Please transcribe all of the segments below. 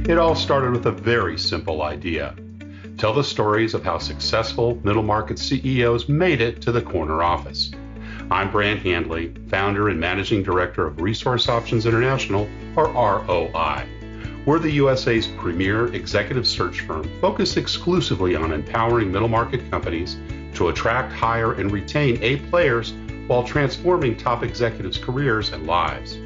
It all started with a very simple idea. Tell the stories of how successful middle market CEOs made it to the corner office. I'm Brant Handley, founder and managing director of Resource Options International, or ROI. We're the USA's premier executive search firm focused exclusively on empowering middle market companies to attract, hire, and retain A players while transforming top executives' careers and lives.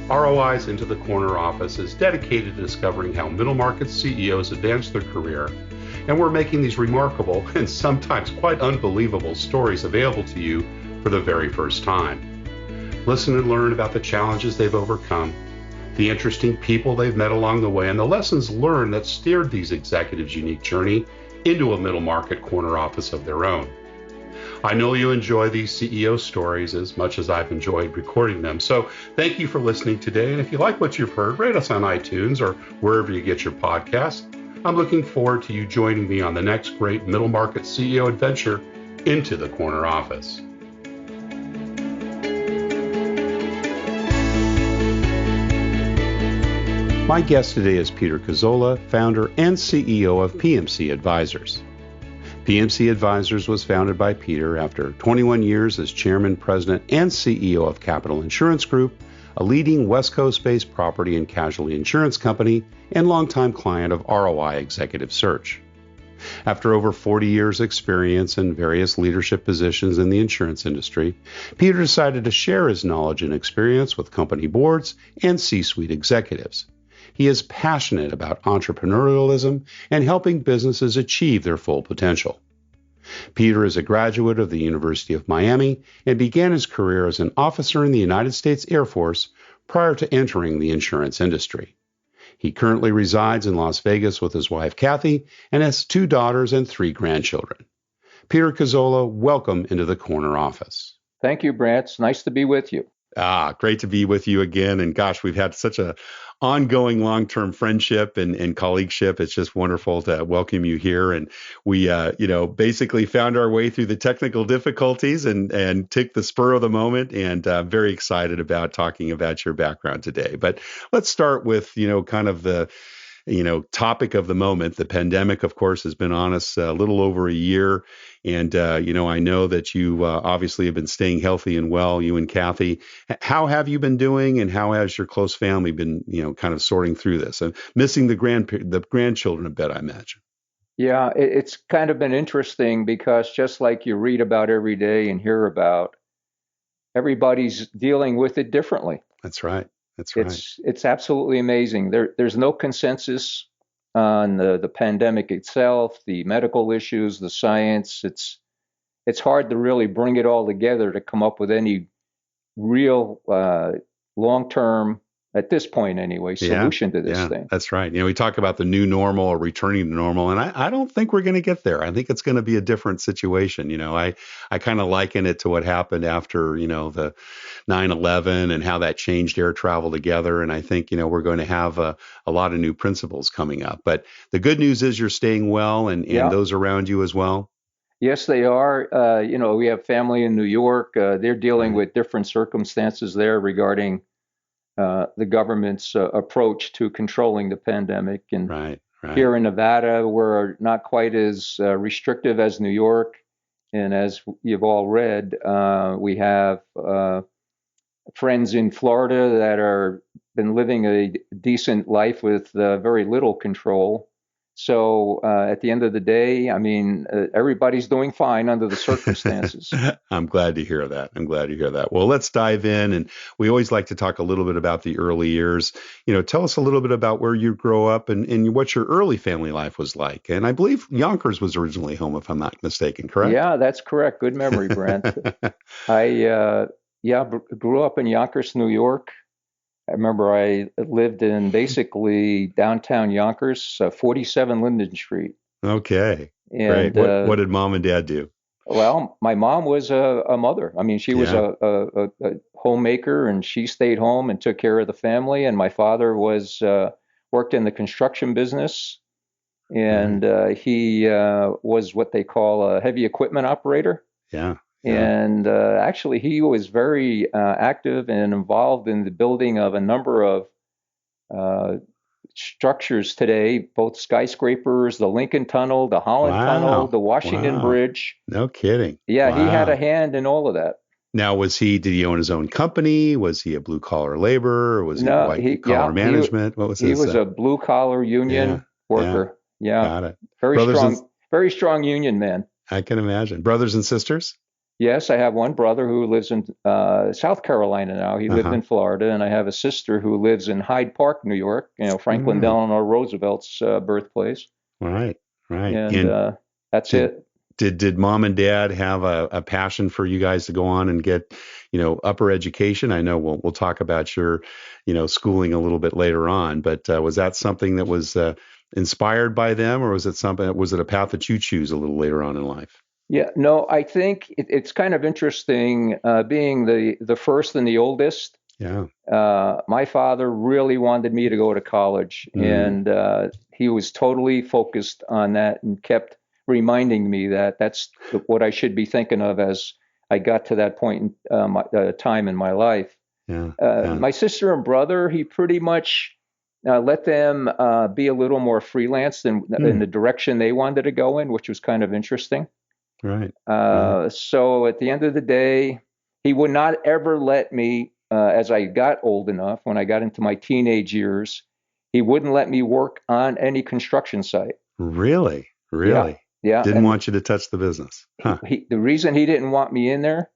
ROI's Into the Corner office is dedicated to discovering how middle market CEOs advance their career, and we're making these remarkable and sometimes quite unbelievable stories available to you for the very first time. Listen and learn about the challenges they've overcome, the interesting people they've met along the way, and the lessons learned that steered these executives' unique journey into a middle market corner office of their own. I know you enjoy these CEO stories as much as I've enjoyed recording them. So thank you for listening today. And if you like what you've heard, rate us on iTunes or wherever you get your podcasts. I'm looking forward to you joining me on the next great middle market CEO adventure into the corner office. My guest today is Peter Cazzolla, founder and CEO of PMC Advisors. PMC Advisors was founded by Peter after 21 years as chairman, president, and CEO of Capital Insurance Group, a leading West Coast-based property and casualty insurance company and longtime client of ROI Executive Search. After over 40 years' experience in various leadership positions in the insurance industry, Peter decided to share his knowledge and experience with company boards and C-suite executives. He is passionate about entrepreneurialism and helping businesses achieve their full potential. Peter is a graduate of the University of Miami and began his career as an officer in the United States Air Force prior to entering the insurance industry. He currently resides in Las Vegas with his wife, Kathy, and has 2 daughters and 3 grandchildren. Peter Cazzolla, welcome into the corner office. Thank you, Brant. It's nice to be with you. Great to be with you again. And gosh, we've had such a ongoing long-term friendship and colleagueship. It's just wonderful to welcome you here. And we, basically found our way through the technical difficulties and took the spur of the moment. And very excited about talking about your background today. But let's start with, kind of the topic of the moment. The pandemic, of course, has been on us a little over a year. And, I know that you obviously have been staying healthy and well, you and Kathy. How have you been doing, and how has your close family been, kind of sorting through this and missing the grandchildren a bit, I imagine? Yeah, it's kind of been interesting because just like you read about every day and hear about, everybody's dealing with it differently. That's right. It's absolutely amazing. There's no consensus on the pandemic itself, the medical issues, the science. It's hard to really bring it all together to come up with any real long-term, at this point anyway, solution to this thing. That's right. We talk about the new normal or returning to normal, and I don't think we're going to get there. I think it's going to be a different situation. I kind of liken it to what happened after, the 9/11 and how that changed air travel together. And I think, we're going to have a lot of new principles coming up. But the good news is you're staying well and those around you as well. Yes, they are. We have family in New York. They're dealing with different circumstances there regarding the government's approach to controlling the pandemic. And right. Here in Nevada, we're not quite as restrictive as New York. And as you've all read, we have friends in Florida that are been living a decent life with very little control. So at the end of the day, everybody's doing fine under the circumstances. I'm glad to hear that. Well, let's dive in. And we always like to talk a little bit about the early years. Tell us a little bit about where you grew up and what your early family life was like. And I believe Yonkers was originally home, if I'm not mistaken, correct? Yeah, that's correct. Good memory, Brent. I grew up in Yonkers, New York. I remember I lived in basically downtown Yonkers, 47 Linden Street. Okay, and, great. What did mom and dad do? Well, my mom was a mother. She was a homemaker, and she stayed home and took care of the family. And my father worked in the construction business, and he was what they call a heavy equipment operator. Yeah. And actually, he was very active and involved in the building of a number of structures today, both skyscrapers, the Lincoln Tunnel, the Holland Tunnel, Wow. the Washington Wow. Bridge. No kidding. Yeah, he had a Wow. hand in all of that. Now, did he own his own company? Was he a blue collar laborer? Or was he No, white collar management? What was he his? was a blue collar Yeah. union Yeah. worker. Yeah, Got it. very Brothers and strong, very strong union man. I can imagine. Brothers and sisters? Yes, I have one brother who lives in South Carolina now. He lived Uh-huh. in Florida, and I have a sister who lives in Hyde Park, New York. Franklin Oh, Delano Roosevelt's birthplace. right. Right. And And that's did it. did mom and dad have a passion for you guys to go on and get, upper education? I know we'll talk about your, schooling a little bit later on, but was that something that was inspired by them, or was it a path that you choose a little later on in life? Yeah, no, I think it's kind of interesting being the first and the oldest. Yeah. My father really wanted me to go to college, Mm, and he was totally focused on that and kept reminding me that that's what I should be thinking of as I got to that point in time in my life. yeah. Yeah. My sister and brother, he pretty much let them be a little more freelance in Mm, the direction they wanted to go in, which was kind of interesting. right. Right. So at the end of the day, he would not ever let me, as I got old enough, when I got into my teenage years, he wouldn't let me work on any construction site. Really? Yeah, Really? yeah. Didn't And want you to touch the business. Huh. the reason he didn't want me in there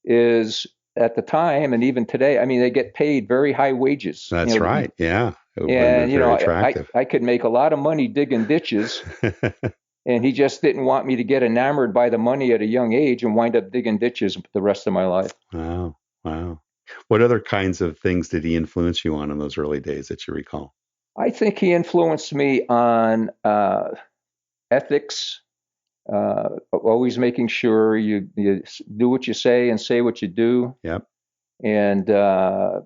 is at the time, and even today, I mean, they get paid very high wages. That's right. Yeah. It would have been And very attractive. I could make a lot of money digging ditches. And he just didn't want me to get enamored by the money at a young age and wind up digging ditches the rest of my life. Wow. Wow. What other kinds of things did he influence you on in those early days that you recall? I think he influenced me on ethics, always making sure you do what you say and say what you do. Yep. And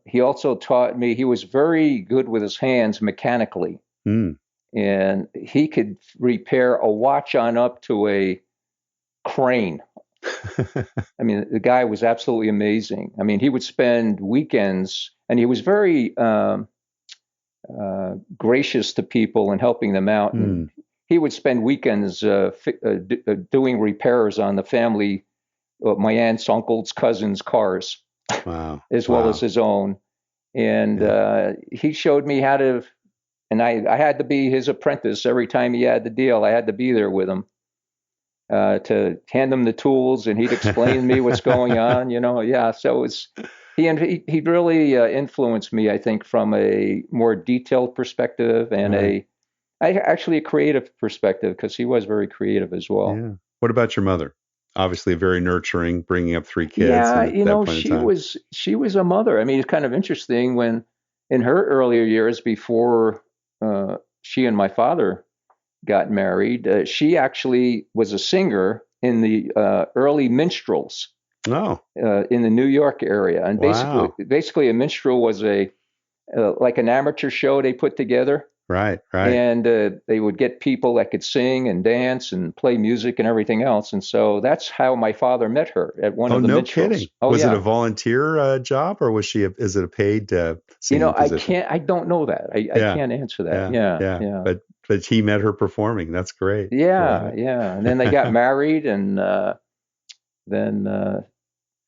he also taught me, he was very good with his hands mechanically. Mm. And he could repair a watch on up to a crane. I mean, the guy was absolutely amazing. I mean, he would spend weekends, and he was very gracious to people and helping them out. And Mm. he would spend weekends doing repairs on the family, my aunts, uncles, cousins' cars, Wow. as well Wow. as his own. And Yeah. he showed me how to, and I had to be his apprentice every time he had the deal. I had to be there with him to hand him the tools, and he'd explain to me what's going on. Yeah. So he really influenced me, I think, from a more detailed perspective and Right. actually a creative perspective, because he was very creative as well. Yeah. What about your mother? Obviously very nurturing, bringing up three kids Yeah, at that point in time. she was a mother. I mean, it's kind of interesting when in her earlier years before she and my father got married, she actually was a singer in the early minstrels Oh, in the New York area. And wow. basically, a minstrel was like an amateur show they put together, Right. Right. and they would get people that could sing and dance and play music and everything else. And so that's how my father met her, at one Oh, of the no minstrels. kidding. Oh Was it yeah. a volunteer job, or is it a paid singing position? I don't know that. I Yeah. can't answer that. Yeah. Yeah, Yeah. yeah, But he met her performing. That's great. yeah, Right. yeah. And then they got married, and then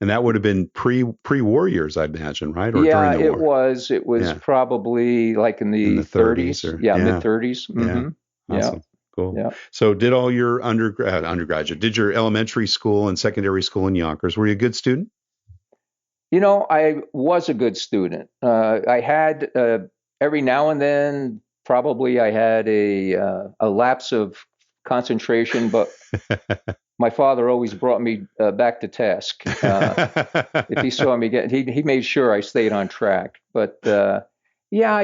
And that would have been pre-war years, I imagine, right? Or during yeah, the war? it was Yeah. probably like in In the the 30s 30s. or Yeah, mid yeah. 30s. Yeah. Mm-hmm. Yeah, Awesome. Cool. yeah. So did all your undergraduate, did your elementary school and secondary school in Yonkers. Were you a good student? I was a good student. I had every now and then, probably I had a lapse of concentration, but my father always brought me back to task. If he saw me he made sure I stayed on track. But yeah,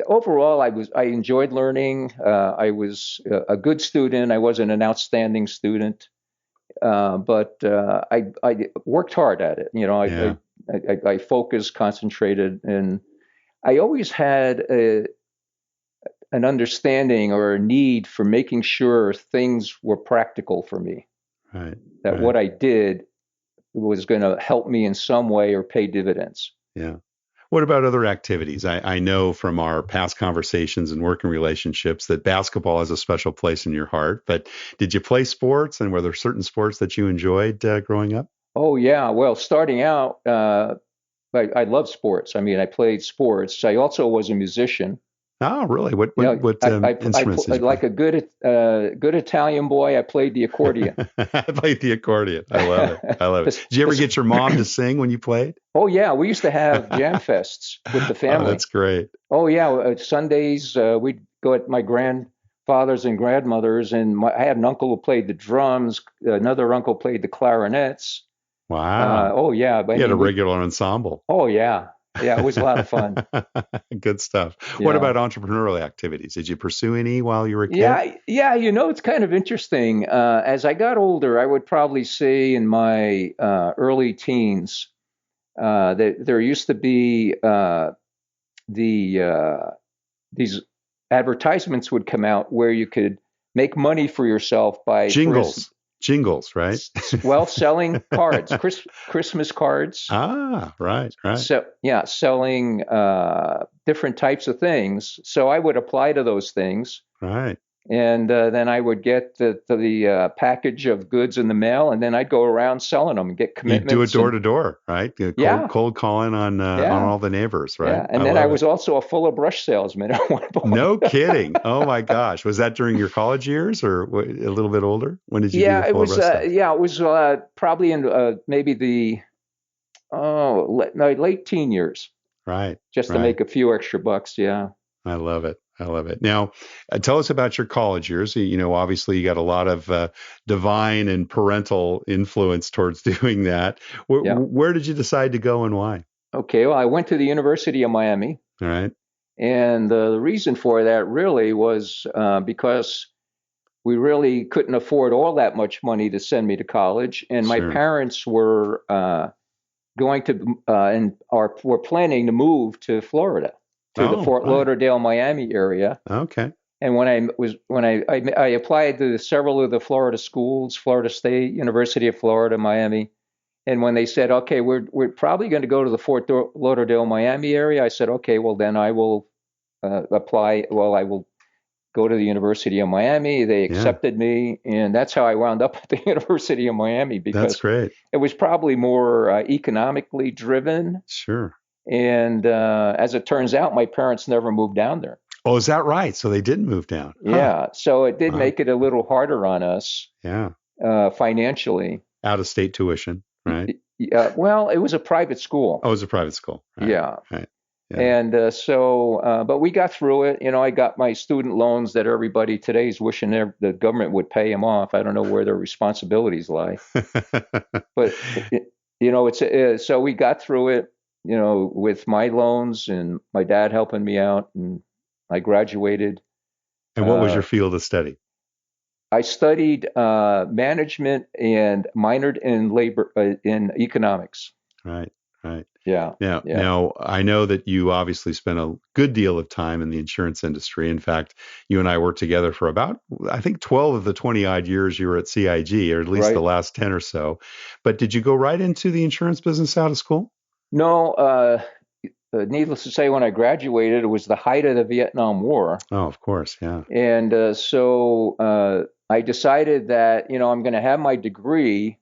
overall, I enjoyed learning. I was a good student. I wasn't an outstanding student, but I worked hard at it. Yeah. I focused, concentrated, and I always had an understanding or a need for making sure things were practical for me. Right. That Right. what I did was going to help me in some way or pay dividends. Yeah. What about other activities? I know from our past conversations and working relationships that basketball has a special place in your heart. But did you play sports, and were there certain sports that you enjoyed growing up? Oh yeah. Well, starting out, I love sports. I mean, I played sports. I also was a musician. Oh, really? What You what know, what instruments did you play? like a good Italian boy. I played the accordion. I played the accordion. I love it. I love it. Did you ever get your mom to sing when you played? Oh yeah, we used to have jam fests with the Oh, family. that's great. Oh yeah, Sundays we'd go at my grandfather's and grandmother's, and I had an uncle who played the drums. Another uncle played the clarinets. Wow. Oh yeah, but I You had a mean, regular ensemble. oh yeah, yeah, it was a lot of fun. Good stuff. What Yeah. about entrepreneurial activities? Did you pursue any while you were a kid? Yeah, yeah, it's kind of interesting. As I got older, I would probably say in my early teens, there used to be the these advertisements would come out where you could make money for yourself by, for instance, Jingles, right? well, selling cards, Christmas cards. Ah, right, right, So yeah, selling different types of things. So I would apply to those things, right. and then I would get the package of goods in the mail, and then I'd go around selling them and get You do it commitments. door And to door, right? yeah, Cold calling on yeah, all the neighbors, right? yeah. I And then I love it. was also a full of brush salesman at one point. No kidding. Oh my gosh. Was that during your college years or a little bit older? When did you do Yeah, the it full was. arrest stuff? Yeah, it was probably in maybe the late teen years, Right, just to right. make a few extra bucks. Yeah. I love it. I love it. Now, tell us about your college years. You know, obviously, you got a lot of divine and parental influence towards doing that. Yeah. Where did you decide to go and why? Okay. Well, I went to the University of Miami, All right. and the reason for that really was because we really couldn't afford all that much money to send me to college, and my Sure. parents were going to and were planning to move to Florida, to the Oh, Fort right. Lauderdale, Miami area. Okay. And when I applied to several of the Florida schools, Florida State, University of Florida, Miami, and when they said, okay, we're probably going to go to the Fort Lauderdale, Miami area, I said, okay, well then I will apply. Well, I will go to the University of Miami. They Yeah, accepted me, and that's how I wound up at the University of Miami that's because great. it was probably more economically driven. Sure. And as it turns out, my parents never moved down there. Oh, is that right? So they didn't move down. Huh. Yeah, so it did Wow. make it a little harder on us Yeah. financially. Out of state tuition, right? Well, it was a private school. Oh, it was a private school. Right. Yeah. Right. Yeah. And but we got through it. I got my student loans that everybody today is wishing the government would pay them off. I don't know where their responsibilities lie, but so we got through it. With my loans and my dad helping me out, and I graduated. And what was your field of study? I studied management and minored in economics. Right. Right. Yeah, yeah, Now, I know that you obviously spent a good deal of time in the insurance industry. In fact, you and I worked together for about, I think, 12 of the 20 odd years you were at CIG, or at least right. the last 10 or so. But did you go right into the insurance business out of school? No, needless to say, when I graduated, it was the height of the Vietnam War, Oh, of course. Yeah. and so I decided that I'm going to have my degree.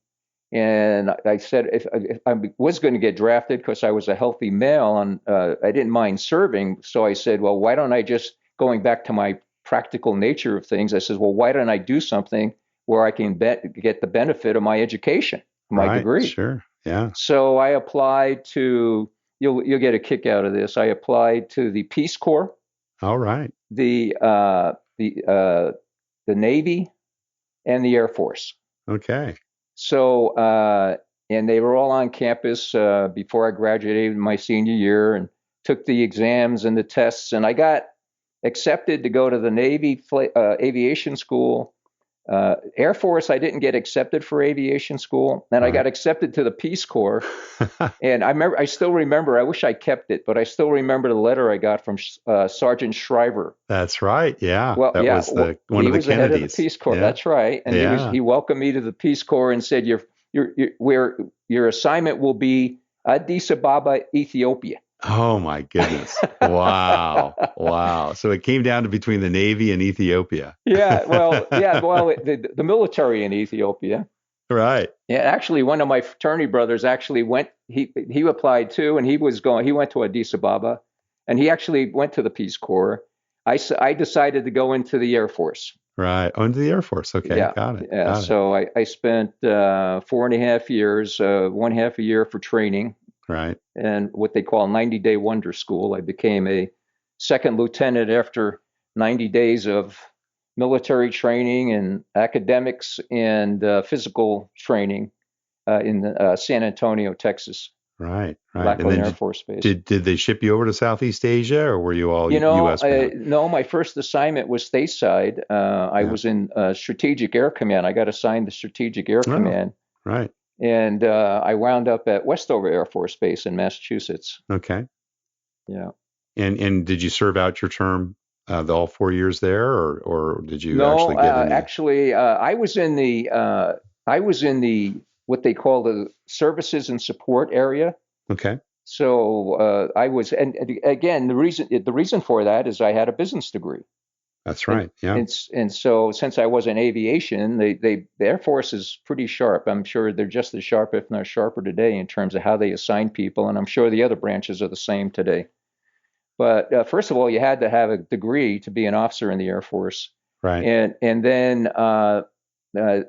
And I said if I was going to get drafted because I was a healthy male and I didn't mind serving, so I said, well, why don't I just, going back to my practical nature of things, I said, well, why don't I do something where I can get the benefit of my education, my Right. degree? Sure. Yeah. So I applied to, you'll get a kick out of this. I applied to the Peace Corps, All right. the Navy, and the Air Force. Okay. So, and they were all on campus before I graduated my senior year and took the exams and the tests. And I got accepted to go to the Navy aviation school. Air Force, I didn't get accepted for aviation school. And I got accepted to the Peace Corps. And I still remember, I wish I kept it, but I still remember the letter I got from Sergeant Shriver. That's right. Yeah. Well, That yeah, was one of the he was the head of the Kennedys. Peace Corps. Yeah. That's right, and Yeah. he welcomed me to the Peace Corps and said, your assignment will be Addis Ababa, Ethiopia. Oh my goodness. Wow. Wow. So it came down to between the Navy and Ethiopia. The military in Ethiopia. Right. Yeah, actually, one of my fraternity brothers actually went. He applied too, and he went to Addis Ababa, and he actually went to the Peace Corps. I decided to go into the Air Force. Right. Oh, into the Air Force. Okay. Yeah, Got it. yeah. Got it. So I spent 4.5 years, 1/2 a year for training, Right. and what they call 90-day wonder school. I became a second lieutenant after 90 days of military training and academics and physical training in San Antonio, Texas, Right. Right. And Lackland then Air Force Base. did they ship you over to Southeast Asia, or were you all U.S. bound? No, my first assignment was stateside. I was in Strategic Air Command. I got assigned to Strategic Air Command. Right. And I wound up at Westover Air Force Base in Massachusetts. Okay. Yeah. And did you serve out your term all 4 years there, or did you No, actually get in? actually, I was in the what they call the services and support area. Okay. So I was, and again, the reason for that is I had a business degree. That's right. Yeah. And so since I was in aviation, the Air Force is pretty sharp. I'm sure they're just as sharp, if not sharper today, in terms of how they assign people. And I'm sure the other branches are the same today. But first of all, you had to have a degree to be an officer in the Air Force. Right. And then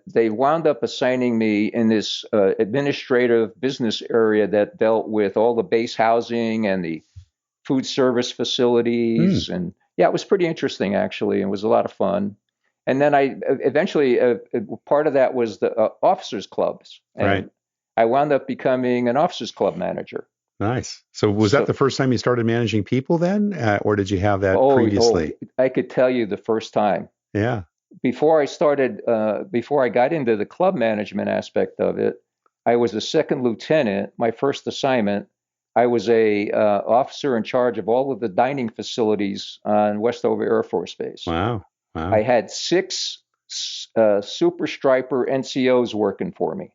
they wound up assigning me in this administrative business area that dealt with all the base housing and the food service facilities. And yeah, it was pretty interesting, actually. It was a lot of fun. And then I eventually, part of that was the officers clubs. And Right. I wound up becoming an officers club manager. Nice. So was that the first time you started managing people then, or did you have that previously? I could tell you the first time. Yeah. Before I got into the club management aspect of it, I was a second lieutenant. My first assignment, I was a officer in charge of all of the dining facilities on Westover Air Force Base. Wow. I had 6 super striper NCOs working for me.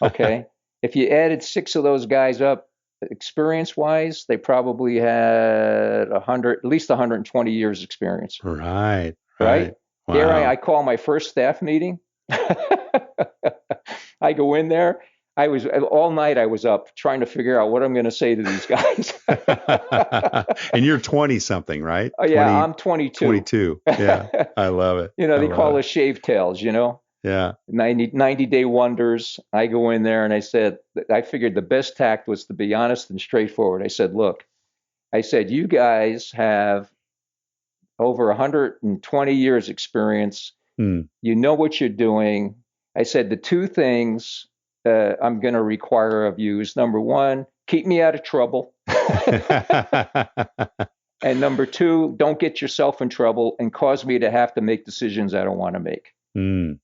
Okay. If you added 6 of those guys up, experience-wise, they probably had at least 120 years experience. Right. Wow. Here I call my first staff meeting. I go in there. All night I was up trying to figure out what I'm going to say to these guys. And you're 20 something, right? Oh yeah, I'm 22. 22. Yeah. I love it. They call us shave tails, Yeah. 90-day wonders. I go in there and I figured the best tact was to be honest and straightforward. I said, look, you guys have over 120 years experience. You know what you're doing. I said, the 2 things I'm going to require of you is, number 1, keep me out of trouble. And number 2, don't get yourself in trouble and cause me to have to make decisions I don't want to make. And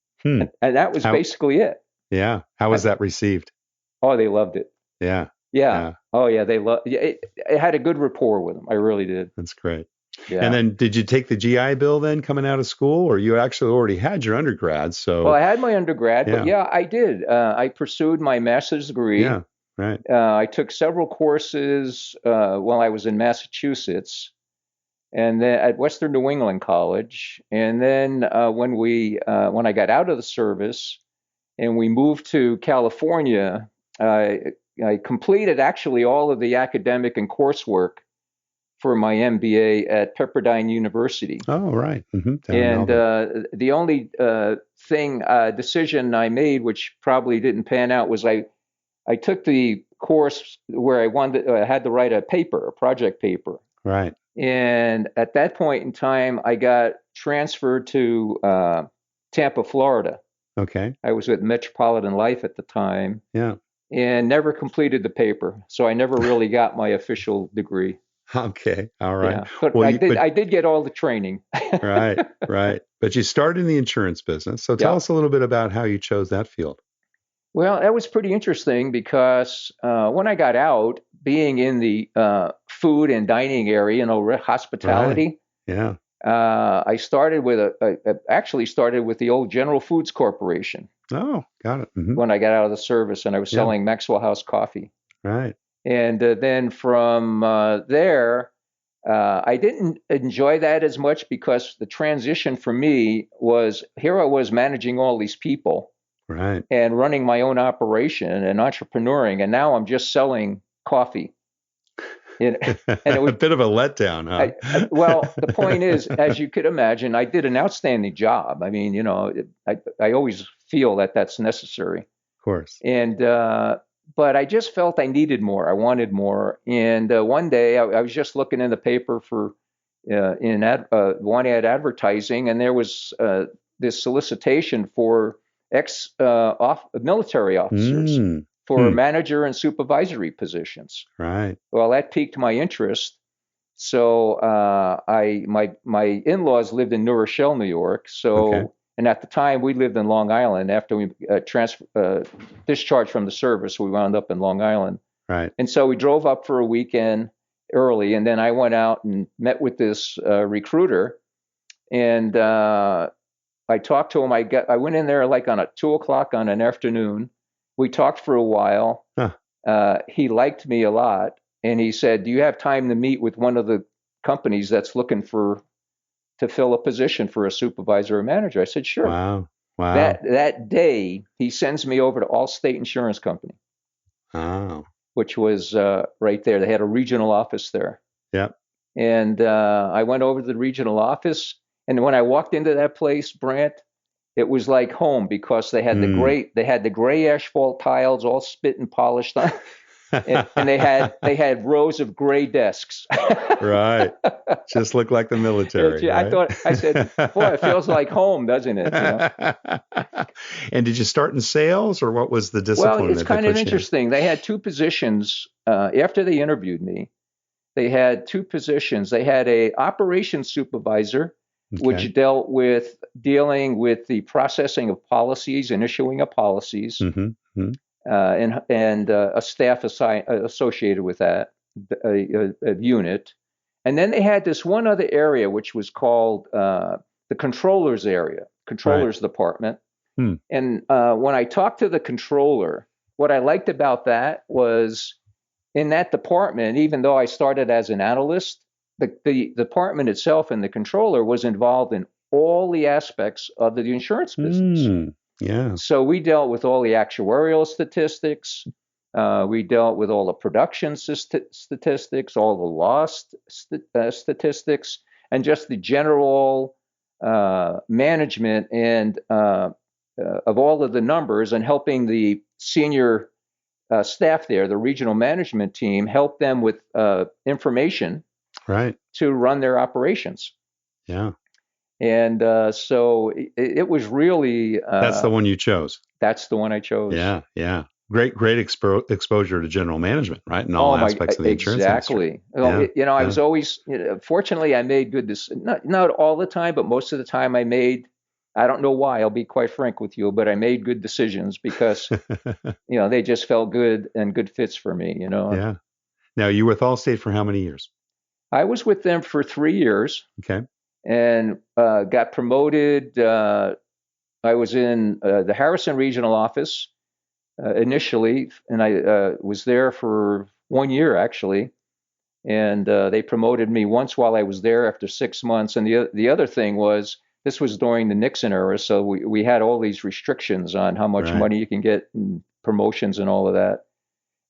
that was basically it. Yeah. How was that received? Oh, they loved it. Yeah. Oh, yeah. They loved it. It had a good rapport with them. I really did. That's great. Yeah. And then did you take the GI Bill then coming out of school, or you actually already had your undergrad? So well, I had my undergrad, but yeah, I did. I pursued my master's degree. Yeah. Right. I took several courses while I was in Massachusetts, and then at Western New England College. And then when I got out of the service and we moved to California, I completed actually all of the academic and coursework for my MBA at Pepperdine University. Oh, right. And the only decision I made, which probably didn't pan out, was I took the course where I had to write a project paper. Right. And at that point in time, I got transferred to Tampa, Florida. Okay. I was with Metropolitan Life at the time. Yeah. And never completed the paper. So I never really got my official degree. Okay. All right. Yeah. But I did get all the training. Right. But you started in the insurance business. So tell us a little bit about how you chose that field. Well, that was pretty interesting because when I got out, being in the food and dining area, hospitality. Right. Yeah. I started with actually started with the old General Foods Corporation. Oh, got it. When I got out of the service, and I was selling Maxwell House coffee. Right. And then from there, I didn't enjoy that as much because the transition for me was here I was managing all these people Right. and running my own operation and entrepreneuring, and now I'm just selling coffee. And it was A bit of a letdown, huh? well, the point is, as you could imagine, I did an outstanding job. I mean, I always feel that that's necessary. Of course. And but I just felt I needed more. I wanted more. And one day I was just looking in the paper for one ad advertising, and there was this solicitation for military officers for manager and supervisory positions. Right. Well, that piqued my interest. So my in-laws lived in New Rochelle, New York. So. Okay. And at the time, we lived in Long Island. After we discharged from the service, we wound up in Long Island. Right. And so we drove up for a weekend early, and then I went out and met with this recruiter, and I talked to him. I went in there like on 2:00 on an afternoon. We talked for a while. Huh. He liked me a lot, and he said, "Do you have time to meet with one of the companies that's looking to fill a position for a supervisor or manager?" I said, "Sure." Wow. That day, he sends me over to Allstate Insurance Company. Oh. Which was right there. They had a regional office there. Yep. And I went over to the regional office, and when I walked into that place, Brant, it was like home because they had the gray asphalt tiles all spit and polished on. and they had rows of gray desks. Right. Just looked like the military. Right? I said, boy, it feels like home, doesn't it? And did you start in sales, or what was the discipline? Well, it's kind of interesting. They had two positions after they interviewed me. They had two positions. They had a operations supervisor, which dealt with dealing with the processing of policies and issuing of policies. Mm-hmm. And a staff associated with that, a unit. And then they had this one other area, which was called the controller's area, controller's department. And when I talked to the controller, what I liked about that was in that department, even though I started as an analyst, the department itself and the controller was involved in all the aspects of the insurance business. Yeah. So we dealt with all the actuarial statistics. We dealt with all the production statistics, all the loss statistics, and just the general management and of all of the numbers, and helping the senior staff there, the regional management team, help them with information to run their operations. Yeah. And so it was really... that's the one you chose. That's the one I chose. Yeah, yeah. Great exposure to general management, right? In all aspects of the insurance industry. Well, I was always... fortunately, I made good decisions. Not all the time, but most of the time I made... I don't know why, I'll be quite frank with you, but I made good decisions because, they just felt good and good fits for me, Yeah. Now, you were with Allstate for how many years? I was with them for 3 years. Okay. And got promoted. I was in the Harrison Regional Office initially, and I was there for 1 year, actually. And they promoted me once while I was there after 6 months. And the other thing was, this was during the Nixon era, so we had all these restrictions on how much money you can get in promotions and all of that.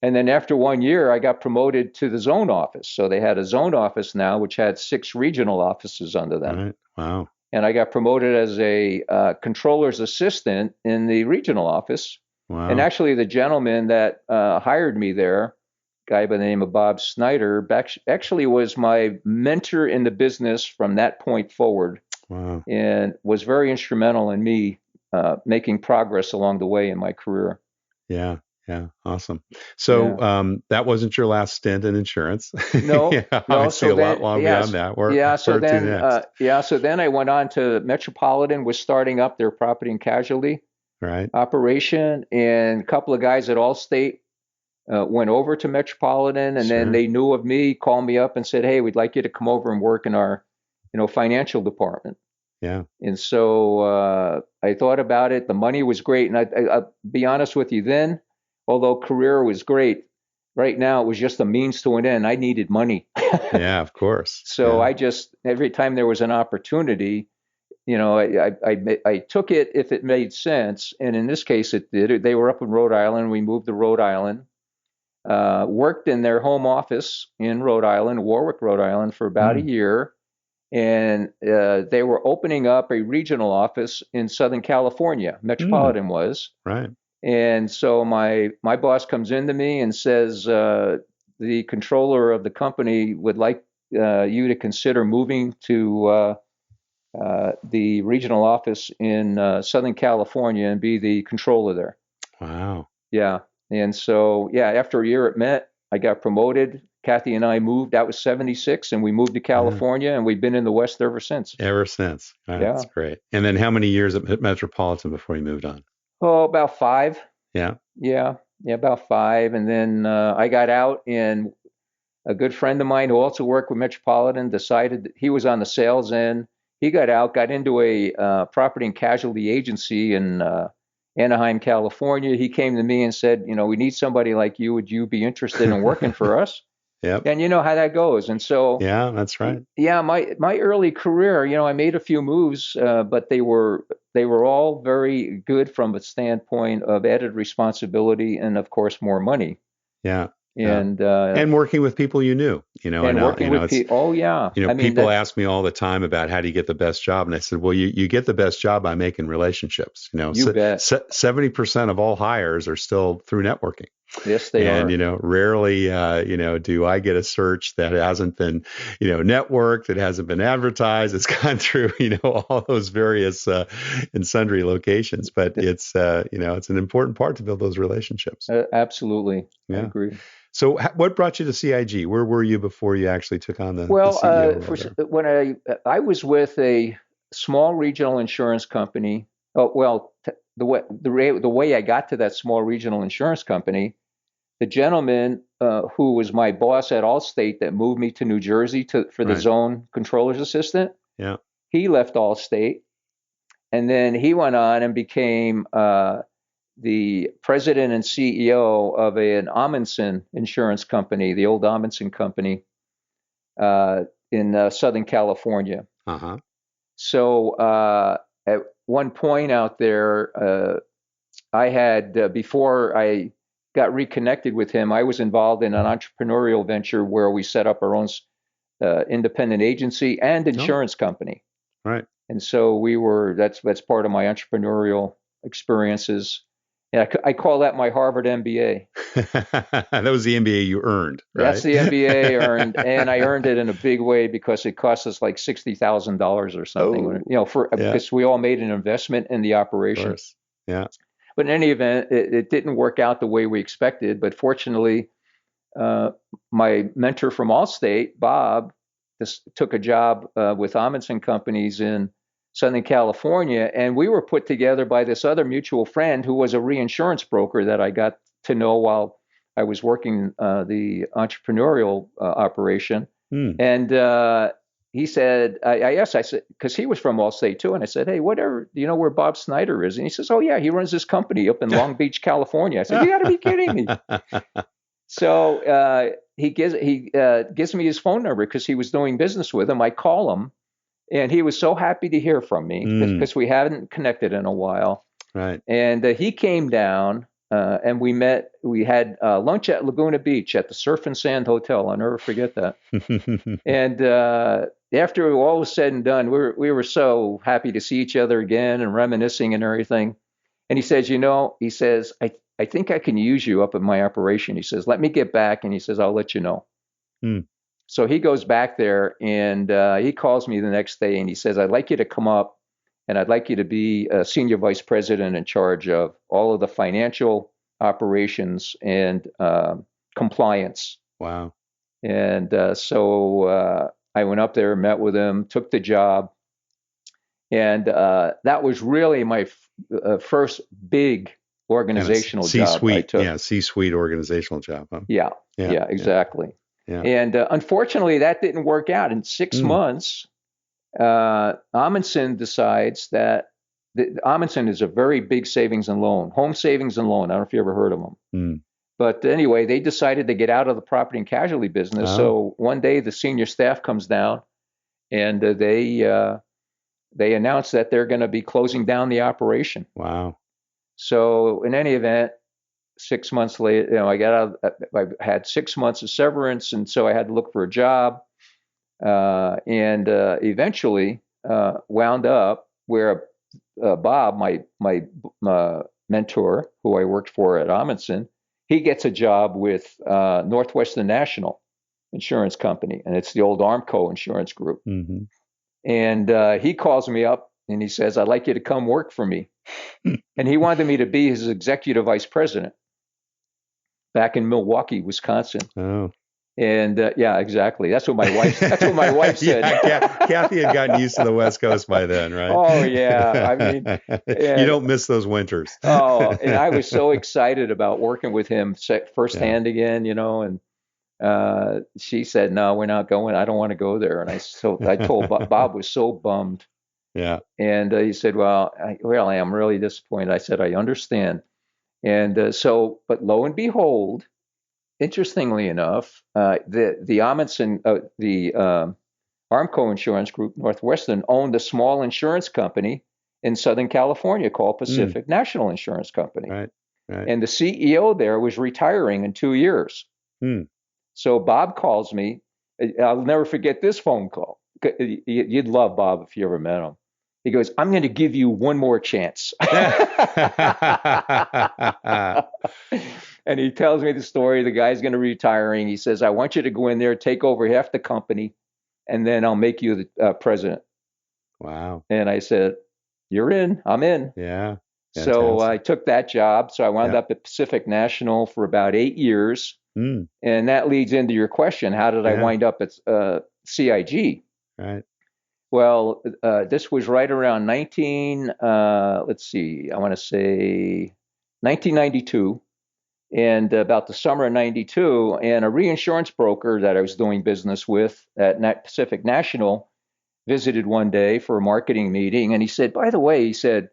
And then after 1 year, I got promoted to the zone office. So they had a zone office now, which had 6 regional offices under them. Right. Wow. And I got promoted as a controller's assistant in the regional office. Wow. And actually, the gentleman that hired me there, guy by the name of Bob Snyder, actually was my mentor in the business from that point forward. Wow. And was very instrumental in me making progress along the way in my career. Yeah. Yeah. Awesome. So that wasn't your last stint in insurance. No. Obviously a lot long beyond that. So then I went on to Metropolitan, was starting up their property and casualty operation. And a couple of guys at Allstate went over to Metropolitan, and then they knew of me, called me up and said, "Hey, we'd like you to come over and work in our financial department." Yeah. And so I thought about it. The money was great. And I'll be honest with you then, although career was great, right now it was just a means to an end. I needed money. Yeah, of course. So Yeah. I just, every time there was an opportunity, I took it if it made sense. And in this case, it did. They were up in Rhode Island. We moved to Rhode Island, worked in their home office in Rhode Island, Warwick, Rhode Island, for about a year. And they were opening up a regional office in Southern California. Metropolitan was. Right. And so my boss comes into me and says, the controller of the company would like you to consider moving to the regional office in Southern California and be the controller there. Wow. Yeah. And so, yeah, after a year at Met, I got promoted. Kathy and I moved. That was 76, and we moved to California, and we've been in the West ever since. Ever since. Oh, Yeah. That's great. And then how many years at Metropolitan before you moved on? Oh, about 5. Yeah. Yeah, about 5. And then I got out, and a good friend of mine who also worked with Metropolitan decided that he was on the sales end. He got out, got into a property and casualty agency in Anaheim, California. He came to me and said, we need somebody like you. Would you be interested in working for us? Yep. And you know how that goes. And so, yeah, that's right. Yeah, my early career, I made a few moves, but they were all very good from a standpoint of added responsibility and, of course, more money. Yeah. And working with people you knew, and working with people. Oh yeah. People ask me all the time about how do you get the best job, and I said, well, you get the best job by making relationships. You bet. 70% of all hires are still through networking. Yes, they are. And rarely, do I get a search that hasn't been, networked, that hasn't been advertised. It's gone through, all those various and sundry locations. But it's, it's an important part to build those relationships. Absolutely, yeah. I agree. So, what brought you to CIG? Where were you before you actually took on the CEO role? When I was with a small regional insurance company. The way I got to that small regional insurance company. The gentleman who was my boss at Allstate that moved me to New Jersey for the zone controller's assistant, he left Allstate, and then he went on and became the president and CEO of an Amundsen insurance company, the old Amundsen company in Southern California. Uh-huh. So at one point out there, I had, before I got reconnected with him, I was involved in an entrepreneurial venture where we set up our own independent agency and insurance company. Right. And so that's part of my entrepreneurial experiences. And I call that my Harvard MBA. That was the MBA you earned, right? That's the MBA I earned, and I earned it in a big way because it cost us like $60,000 or something. Because we all made an investment in the operation. Of course. Yeah. But in any event, it didn't work out the way we expected. But fortunately, my mentor from Allstate, Bob, took a job with Amundsen companies in Southern California. And we were put together by this other mutual friend who was a reinsurance broker that I got to know while I was working the entrepreneurial operation. And he said, I said, because he was from Allstate too. And I said, hey, whatever, do you know where Bob Snyder is? And he says, oh, yeah, he runs this company up in Long Beach, California. I said, you got to be kidding me. So he gives me his phone number because he was doing business with him. I call him, and he was so happy to hear from me because we hadn't connected in a while. Right. And he came down. And we met. We had lunch at Laguna Beach at the Surf and Sand Hotel. I'll never forget that. And after all was said and done, we were so happy to see each other again and reminiscing and everything. And he says, I think I can use you up at my operation. He says, let me get back. And he says, I'll let you know. So he goes back there, and he calls me the next day, and he says, I'd like you to come up. And I'd like you to be a senior vice president in charge of all of the financial operations and compliance. Wow. And so I went up there, met with him, took the job. And that was really my first big organizational job I took. Yeah, C-suite organizational job. Huh? Yeah, exactly. Yeah. And unfortunately, that didn't work out. In 6 months, Amundsen decides that Amundsen is a very big savings and loan, home savings and loan. I don't know if you ever heard of them. But anyway, they decided to get out of the property and casualty business. Oh. So one day the senior staff comes down, and they announced that they're going to be closing down the operation. Wow. So in any event, 6 months later, I got out. I had 6 months of severance, and so I had to look for a job. And eventually wound up where Bob, my mentor, who I worked for at Amundsen, he gets a job with Northwestern National Insurance Company, and it's the old Armco Insurance Group. Mm-hmm. And he calls me up and he says, "I'd like you to come work for me." And he wanted me to be his executive vice president back in Milwaukee, Wisconsin. Oh. And yeah, exactly. That's what my wife said. Yeah, Kathy had gotten used to the West Coast by then, right? Oh yeah. I mean, you don't miss those winters. Oh, and I was so excited about working with him firsthand again, and she said, "No, we're not going. I don't want to go there." And I told Bob was so bummed. Yeah. And he said, "Well, I am really disappointed." I said, "I understand." And but lo and behold, interestingly enough, the Amundsen, the Armco Insurance Group, Northwestern, owned a small insurance company in Southern California called Pacific National Insurance Company. Right. And the CEO there was retiring in 2 years. So Bob calls me. I'll never forget this phone call. You'd love Bob if you ever met him. He goes, "I'm going to give you one more chance." And he tells me the story. The guy's going to be retiring. He says, "I want you to go in there, take over half the company, and then I'll make you the president." Wow. And I said, "You're in. I'm in." Yeah. Fantastic. So I took that job. So I wound up at Pacific National for about 8 years. And that leads into your question. How did I wind up at CIG? Right. Well, this was right around I want to say 1992. And about the summer of 92, and a reinsurance broker that I was doing business with at Pacific National visited one day for a marketing meeting. And he said, "By the way," he said,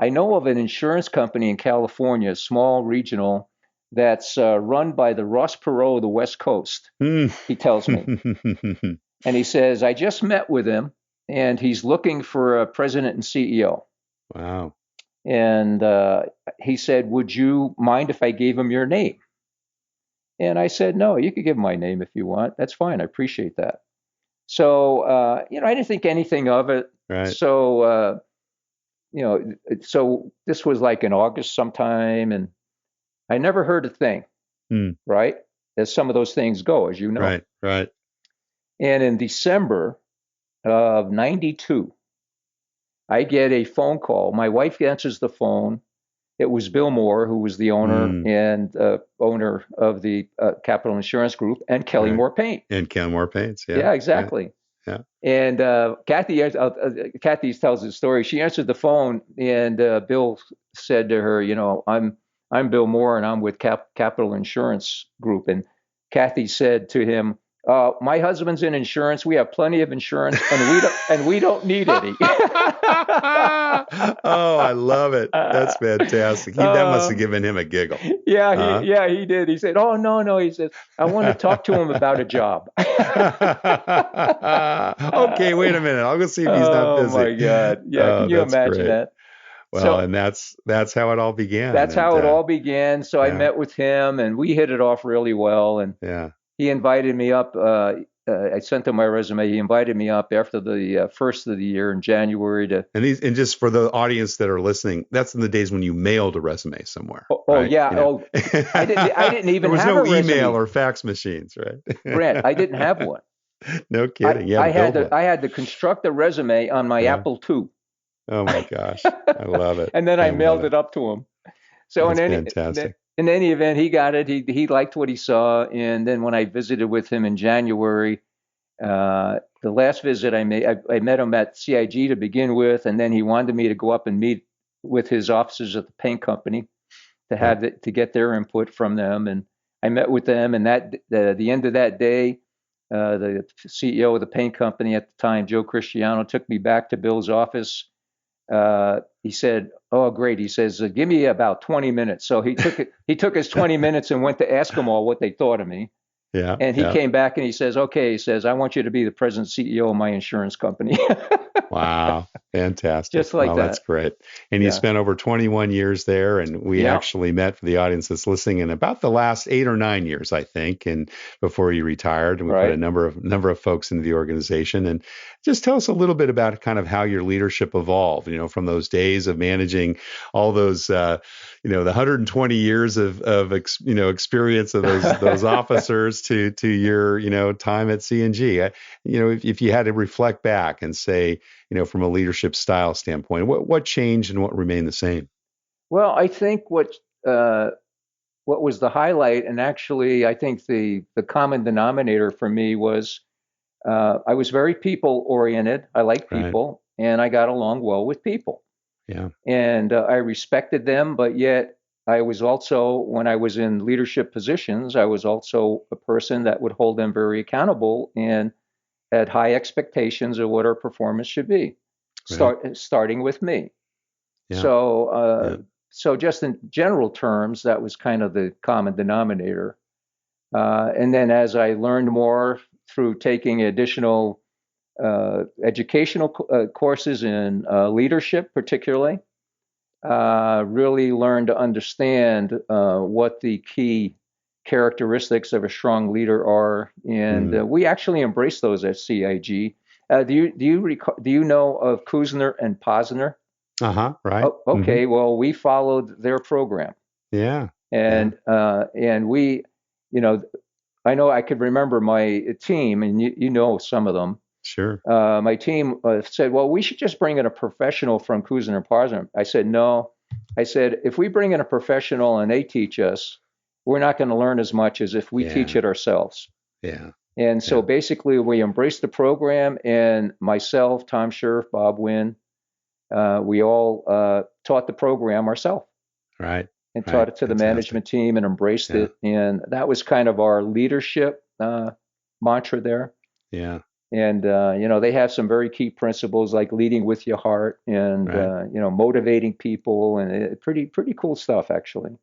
"I know of an insurance company in California, small regional, that's run by the Ross Perot of the West Coast," he tells me. And he says, "I just met with him, and he's looking for a president and CEO." Wow. And he said, "Would you mind if I gave him your name?" And I said, "No, you could give him my name if you want. That's fine. I appreciate that." So, I didn't think anything of it. Right. So, so this was like in August sometime, and I never heard a thing, right? As some of those things go, as you know. Right. And in December of 92, I get a phone call. My wife answers the phone. It was Bill Moore, who was the owner and owner of the Capital Insurance Group, and Kelly Moore Paint. And Kelly Moore Paints, yeah. Yeah, exactly. Yeah. And Kathy tells the story. She answered the phone, and Bill said to her, I'm Bill Moore, and I'm with Capital Insurance Group. And Kathy said to him, "My husband's in insurance. We have plenty of insurance, and we don't need any." Oh, I love it. That's fantastic. That must have given him a giggle. Yeah, he did. He said, "Oh, no." He said, "I want to talk to him about a job." Okay, wait a minute. I'll go see if he's not busy. Oh my God. Yeah, can you imagine that? Well, and that's how it all began. That's how it all began. So I met with him, and we hit it off really well. And he invited me up. I sent him my resume. He invited me up after the first of the year in January to. And just for the audience that are listening, that's in the days when you mailed a resume somewhere. Right? Yeah. I didn't even have a resume. There was no email or fax machines, right? Brent, I didn't have one. No kidding. I had to construct a resume on my Apple II. Oh my gosh, I love it. And then I mailed it up to him. So fantastic. In any event, he got it. He liked what he saw. And then when I visited with him in January, the last visit I made, I met him at CIG to begin with, and then he wanted me to go up and meet with his officers at the paint company to get their input from them. And I met with them, and the end of that day, the CEO of the paint company at the time, Joe Cristiano, took me back to Bill's office he said, "Oh, great." He says, "Give me about 20 minutes." So he took his 20 minutes and went to ask them all what they thought of me. Yeah. And he yeah. came back and he says, "Okay," he says, "I want you to be the president CEO of my insurance company." Wow. Fantastic. Just like Well, that. that's great. And you Yeah. spent over 21 years there, and we Yeah. actually met, for the audience that's listening, in about the last 8 or 9 years, I think, and before you retired. And we put Right. a number of folks into the organization. And just tell us a little bit about kind of how your leadership evolved, from those days of managing all those, the 120 years of experience of those officers to your, time at C&G. If you had to reflect back and say, from a leadership style standpoint, what changed and what remained the same? Well, I think what was the highlight, and actually, I think the common denominator for me was I was very people oriented. I like Right. people, and I got along well with people. Yeah. And I respected them, but yet I was also, when I was in leadership positions, I was also a person that would hold them very accountable and had high expectations of what our performance should be, Right. starting with me. Yeah. So just in general terms, that was kind of the common denominator. And then as I learned more through taking additional educational courses in leadership, particularly, really learned to understand what the key characteristics of a strong leader are, and we actually embrace those at CIG. Do you know of Kuzner and Posner? Right. Oh, okay. Well, we followed their program, Yeah. and we, I know I could remember my team, and you know some of them. Sure. My team said, "Well, we should just bring in a professional from Kuzner and Posner." I said, "No." I said, "If we bring in a professional and they teach us, we're not going to learn as much as if we teach it ourselves." Yeah. And so basically, we embraced the program, and myself, Tom Scherf, Bob Wynn, we all taught the program ourselves. Right. And taught it to the management team and embraced it. And that was kind of our leadership mantra there. Yeah. And, they have some very key principles like leading with your heart and, motivating people, and pretty cool stuff, actually.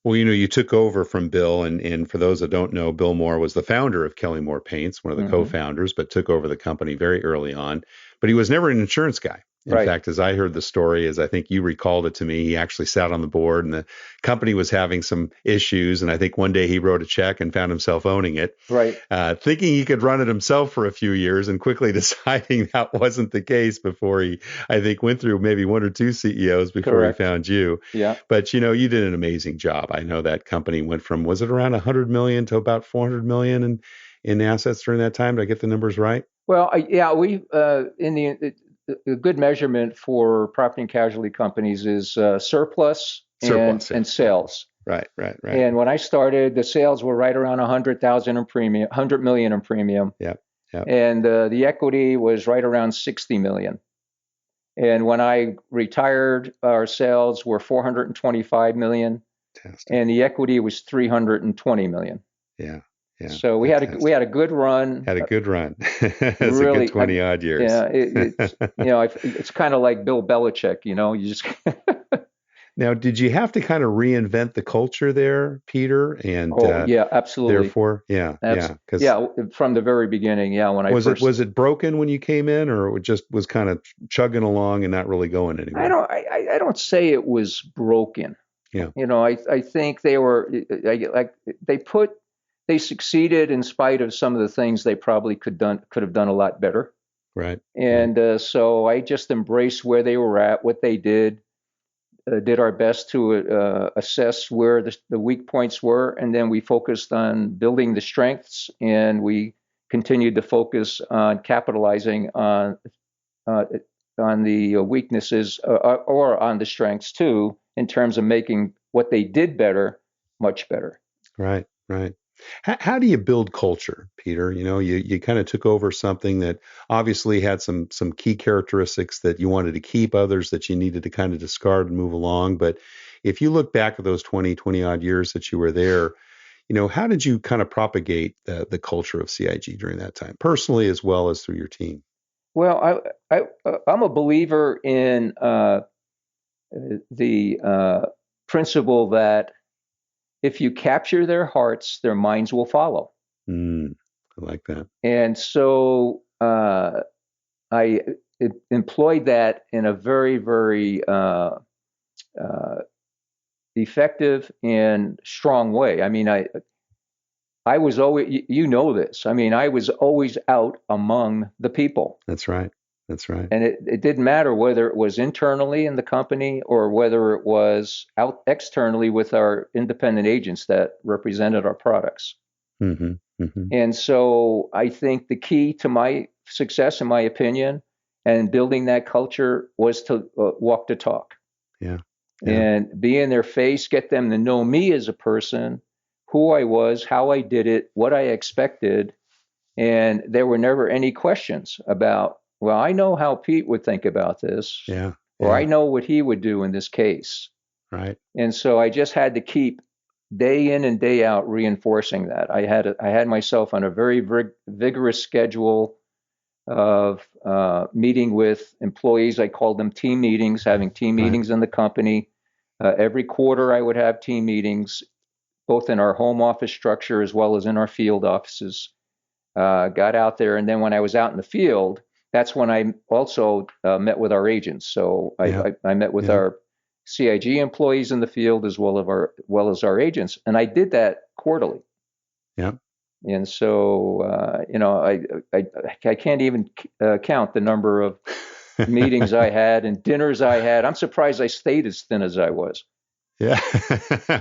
Well, you took over from Bill, and for those that don't know, Bill Moore was the founder of Kelly Moore Paints, one of the co-founders, but took over the company very early on. But he was never an insurance guy. In fact, as I heard the story, as I think you recalled it to me, he actually sat on the board and the company was having some issues. And I think one day he wrote a check and found himself owning it, thinking he could run it himself for a few years, and quickly deciding that wasn't the case before he, I think, went through maybe one or two CEOs before he found you. Yeah. But, you did an amazing job. I know that company went from, was it around 100 million to about 400 million in assets during that time? Did I get the numbers right? Well, we a good measurement for property and casualty companies is surplus and sales. Right. And when I started, the sales were right around 100 million in premium. Yeah. And the equity was right around 60 million. And when I retired, our sales were 425 million. Fantastic. And the equity was 320 million. Yeah. So we had a good run. Had a good run. It's really, a good 20 odd years. Yeah, it's kind of like Bill Belichick. You just. Now, did you have to kind of reinvent the culture there, Peter? And yeah, absolutely. Therefore, from the very beginning, when I was it broken when you came in, or it just was kind of chugging along and not really going anywhere? I don't say it was broken. Yeah. I think they were they succeeded in spite of some of the things they probably could have done a lot better. Right. And so I just embraced where they were at, what they did our best to assess where the weak points were, and then we focused on building the strengths, and we continued to focus on capitalizing on the weaknesses or on the strengths too, in terms of making what they did better, much better. Right. How do you build culture, Peter? You kind of took over something that obviously had some key characteristics that you wanted to keep, others that you needed to kind of discard and move along. But if you look back at those 20 odd years that you were there, how did you kind of propagate the culture of CIG during that time, personally as well as through your team? Well, I'm a believer in the principle that if you capture their hearts, their minds will follow. I like that. And so I employed that in a very, very effective and strong way. I mean, I was always, you know this. I mean, I was always out among the people. That's right. That's right. And it didn't matter whether it was internally in the company or whether it was out externally with our independent agents that represented our products. Mm-hmm. Mm-hmm. And so I think the key to my success, in my opinion, and building that culture was to walk the talk. Yeah. And be in their face, get them to know me as a person, who I was, how I did it, what I expected. And there were never any questions about, well, I know how Pete would think about this, or I know what he would do in this case. Right. And so I just had to keep day in and day out reinforcing that. I had myself on a very vigorous schedule of meeting with employees. I called them team meetings, having team meetings in the company. Every quarter I would have team meetings, both in our home office structure as well as in our field offices. Got out there, and then when I was out in the field, that's when I also met with our agents. So I met with our CIG employees in the field as well as our agents, and I did that quarterly. Yeah. And so I can't even count the number of meetings I had and dinners I had. I'm surprised I stayed as thin as I was. Yeah.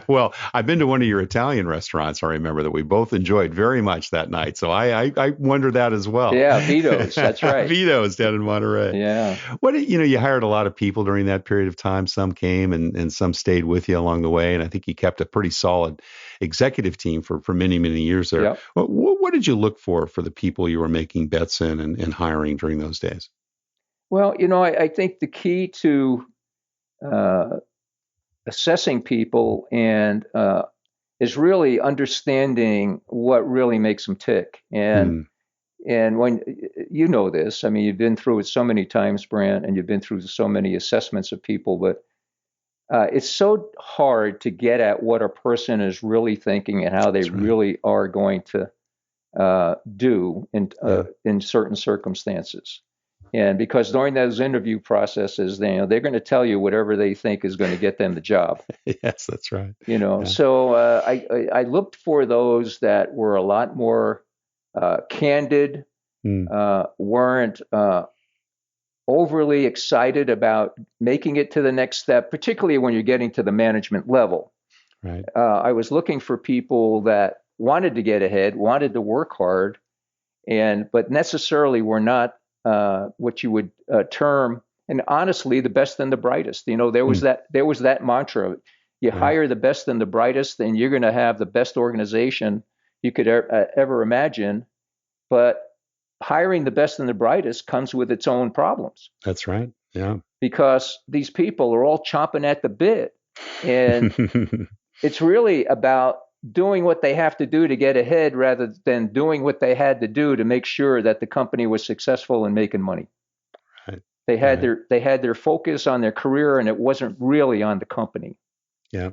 Well, I've been to one of your Italian restaurants. I remember that we both enjoyed very much that night. So I wonder that as well. Yeah, Vito's. That's right. Vito's down in Monterey. Yeah. You hired a lot of people during that period of time. Some came and some stayed with you along the way. And I think you kept a pretty solid executive team for many, many years there. Yep. What did you look for the people you were making bets in and hiring during those days? Well, I think the key to assessing people and is really understanding what really makes them tick. And when you know this, I mean, you've been through it so many times, Brant, and you've been through so many assessments of people, but it's so hard to get at what a person is really thinking and how they really are going to do in certain circumstances. And because during those interview processes, they're going to tell you whatever they think is going to get them the job. Yes, that's right. So I looked for those that were a lot more candid, weren't overly excited about making it to the next step, particularly when you're getting to the management level. Right. I was looking for people that wanted to get ahead, wanted to work hard, but necessarily were not what you would term, and honestly, the best and the brightest. There was that mantra: you hire the best and the brightest, then you're going to have the best organization you could ever imagine. But hiring the best and the brightest comes with its own problems. That's right. Yeah. Because these people are all chomping at the bit, and it's really about doing what they have to do to get ahead rather than doing what they had to do to make sure that the company was successful in making money. Right. They had their focus on their career, and it wasn't really on the company. Yeah.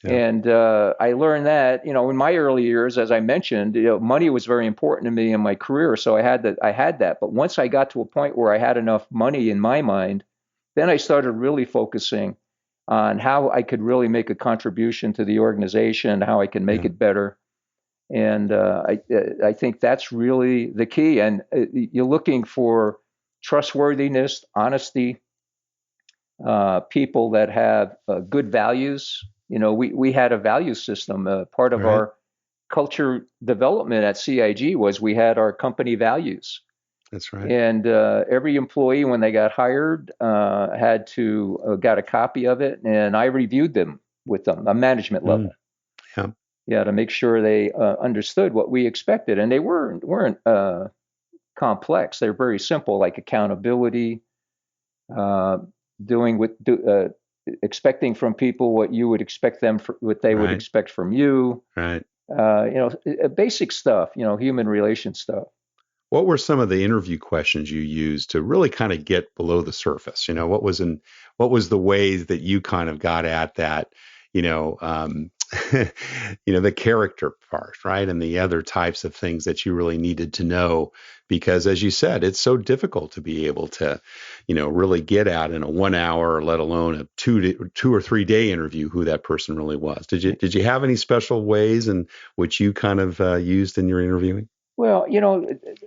And I learned that, in my early years, as I mentioned, money was very important to me in my career. So I had that. But once I got to a point where I had enough money in my mind, then I started really focusing on how I could really make a contribution to the organization, how I can make it better. And I think that's really the key. And you're looking for trustworthiness, honesty, people that have good values. We had a value system. Part of our culture development at CIG was we had our company values. That's right. And every employee, when they got hired, got a copy of it, and I reviewed them with them, a management level. To make sure they understood what we expected, and they weren't complex. They're very simple, like accountability, expecting from people what you would expect them what they would expect from you. Right. Basic stuff, human relation stuff. what were some of the interview questions you used to really kind of get below the surface? What was the ways that you kind of got at that, the character part, right? And the other types of things that you really needed to know, because as you said, it's so difficult to be able to, really get at in a 1 hour, let alone a 2 or 3 day interview, who that person really was. Did you have any special ways in which you kind of used in your interviewing? Well,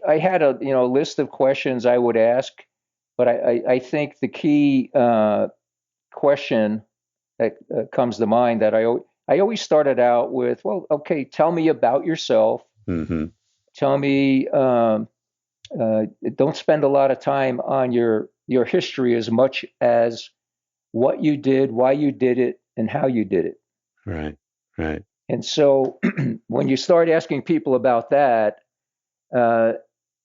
I had a list of questions I would ask, but I think the key question that comes to mind that I always started out with, well, okay, tell me about yourself. Mm-hmm. Tell me, don't spend a lot of time on your history as much as what you did, why you did it, and how you did it. Right. And so when you start asking people about that,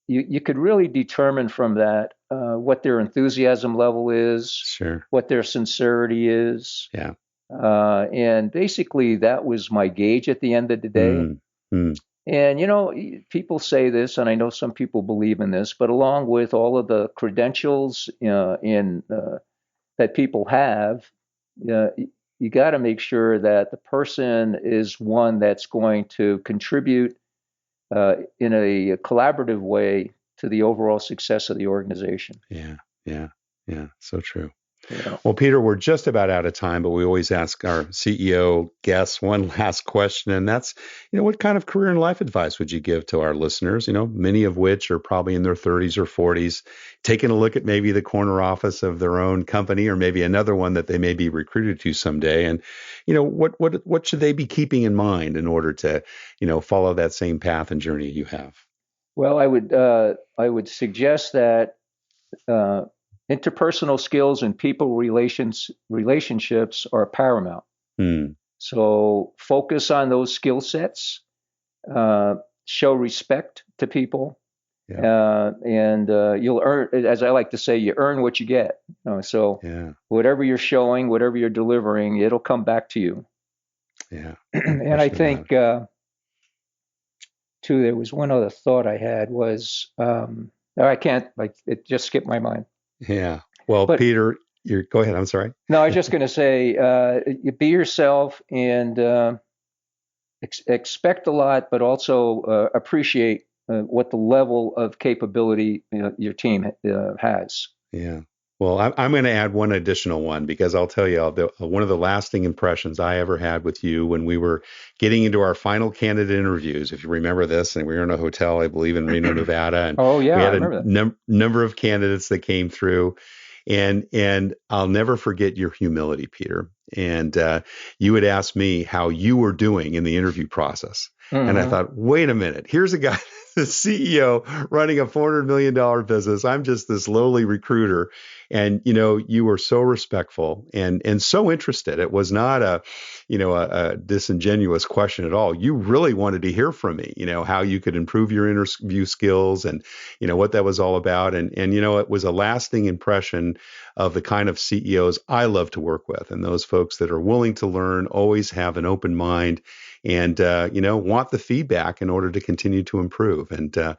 you could really determine from that what their enthusiasm level is, sure, what their sincerity is. Yeah. And basically, that was my gauge at the end of the day. Mm-hmm. And, people say this, and I know some people believe in this, but along with all of the credentials that people have, you got to make sure that the person is one that's going to contribute in a collaborative way to the overall success of the organization. Yeah. So true. Yeah. Well, Peter, we're just about out of time, but we always ask our CEO guests one last question, and that's, what kind of career and life advice would you give to our listeners, many of which are probably in their 30s or 40s, taking a look at maybe the corner office of their own company, or maybe another one that they may be recruited to someday. And, what should they be keeping in mind in order to, follow that same path and journey you have? Well, I would suggest that interpersonal skills and people relationships are paramount. So focus on those skill sets, show respect to people, and you'll earn, as I like to say, you earn what you get. Whatever you're showing, whatever you're delivering, it'll come back to you. Yeah. And I think, too, there was one other thought I had was, it just skipped my mind. Yeah. Well, but, Peter, go ahead. I'm sorry. No, I was just going to say, be yourself and expect a lot, but also appreciate what the level of capability your team has. Yeah. Well, I'm going to add one additional one, because I'll tell you, one of the lasting impressions I ever had with you when we were getting into our final candidate interviews, if you remember this, and we were in a hotel, I believe, in Reno, Nevada. And we had a number of candidates that came through. And I'll never forget your humility, Peter. And you would ask me how you were doing in the interview process. Mm-hmm. And I thought, wait a minute, here's a guy, the CEO running a $400 million business. I'm just this lowly recruiter. And, you were so respectful and so interested. It was not a disingenuous question at all. You really wanted to hear from me, how you could improve your interview skills and, what that was all about. And it was a lasting impression of the kind of CEOs I love to work with, and those folks that are willing to learn, always have an open mind, and, want the feedback in order to continue to improve. And, to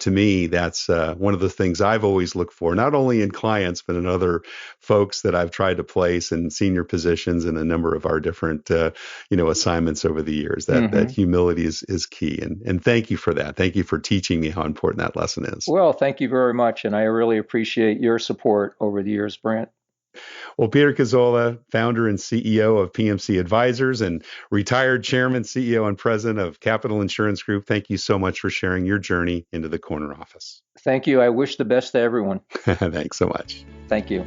me, that's one of the things I've always looked for, not only in clients, but in other folks that I've tried to place in senior positions in a number of our different, assignments over the years. That humility is key. And thank you for that. Thank you for teaching me how important that lesson is. Well, thank you very much. And I really appreciate your support over the years, Brent. Well, Peter Cazzolla, founder and CEO of PMC Advisors and retired chairman, CEO, and president of Capital Insurance Group, thank you so much for sharing your journey into the corner office. Thank you. I wish the best to everyone. Thanks so much. Thank you.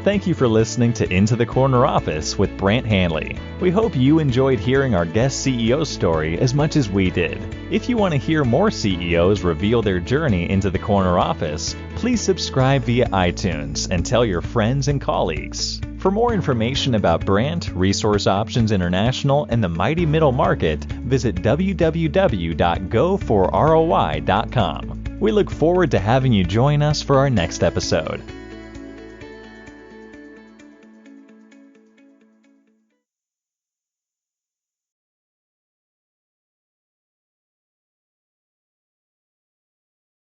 Thank you for listening to Into the Corner Office with Brant Hanley. We hope you enjoyed hearing our guest CEO story as much as we did. If you want to hear more CEOs reveal their journey into the corner office, please subscribe via iTunes and tell your friends and colleagues. For more information about Brant, Resource Options International, and the mighty middle market, visit www.goforroi.com. We look forward to having you join us for our next episode.